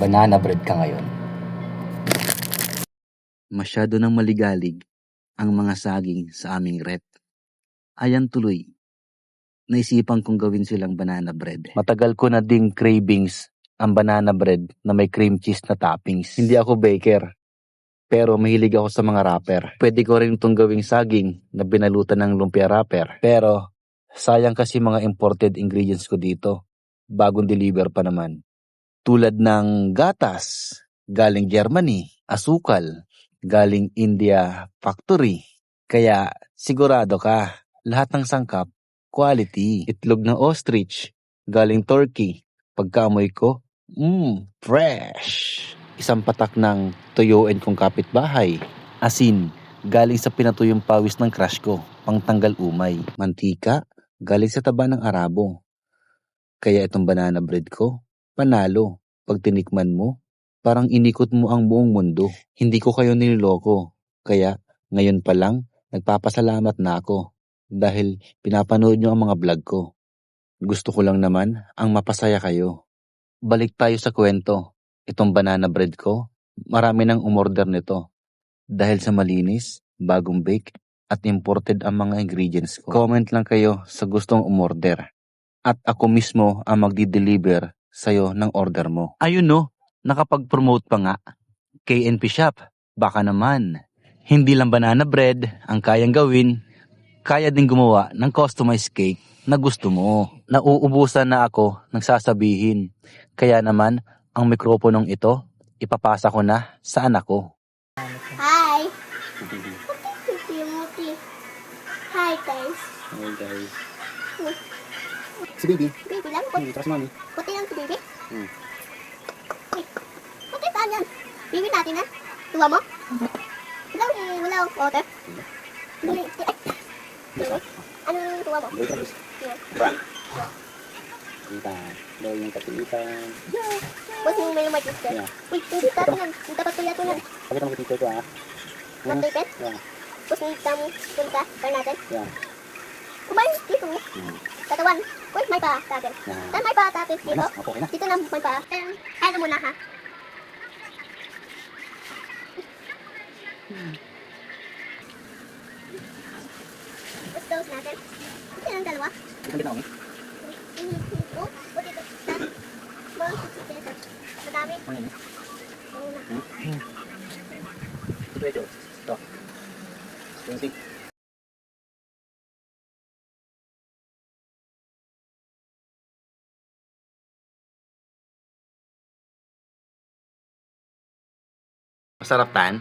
Banana bread ka ngayon. Masyado nang maligalig ang mga saging sa aming rep. Ayan tuloy, naisipan kong gawin silang banana bread. Matagal ko na ding cravings ang banana bread na may cream cheese na toppings. Hindi ako baker, pero mahilig ako sa mga wrapper. Pwede ko rin itong gawing saging na binalutan ng lumpia wrapper. Pero sayang kasi mga imported ingredients ko dito. Bagong deliver pa naman. Tulad ng gatas, galing Germany, asukal, galing India factory. Kaya sigurado ka, lahat ng sangkap, quality. Itlog ng ostrich, galing Turkey. Pagkaamoy ko, fresh. Isang patak ng tuyuin kong kapitbahay. Asin, galing sa pinatuyong pawis ng crush ko, pangtanggal umay. Mantika, galing sa taba ng Arabo. Kaya itong banana bread ko, panalo. Pag tinikman mo, parang inikot mo ang buong mundo. Hindi ko kayo niloloko. Kaya ngayon pa lang, nagpapasalamat na ako. Dahil pinapanood nyo ang mga vlog ko. Gusto ko lang naman ang mapasaya kayo. Balik tayo sa kwento. Itong banana bread ko, marami nang umorder nito. Dahil sa malinis, bagong bake, at imported ang mga ingredients ko. Comment lang kayo sa gustong umorder. At ako mismo ang magdi-deliver sa'yo ng order mo. Ayun no, nakapag-promote pa nga. KNP Shop, baka naman. Hindi lang banana bread ang kayang gawin, kaya din gumawa ng customized cake na gusto mo. Nauubusan na ako ng sasabihin. Kaya naman, ang mikroponong ito, ipapasa ko na sa anak ko. Hi! Hi guys. Hey guys. Hmm. Si baby. Baby lang. Trust mommy. Puti lang si baby. Hmm. Hey, puti saan yan? Baby natin na? Tuwa mo? Wala akong water. Dali. Anong tuwa mo? Yeah. Kita. Daw yung katilitan. Boss, yung may lumay sister. Yeah. Uy, hindi natin yan. Hindi dapat tuya ito yan. Pakita mo dito ah. Not-taped? Yeah. Boss, hindi tayo punta. Kaya natin. Yeah. Kumain dito. Katawan. Uy, may pa tapin. Yeah. Saan may pa tapin dito? Okay na. Dito na may pa. Ano muna ha? Gusto toast natin. Ito yung dalawa. Isang bitaw ni. Oh, buti ito. Bawang chicken ito. Madami. Ano yun? Oo na. Ito ito. Ito. 20. Masarap tan?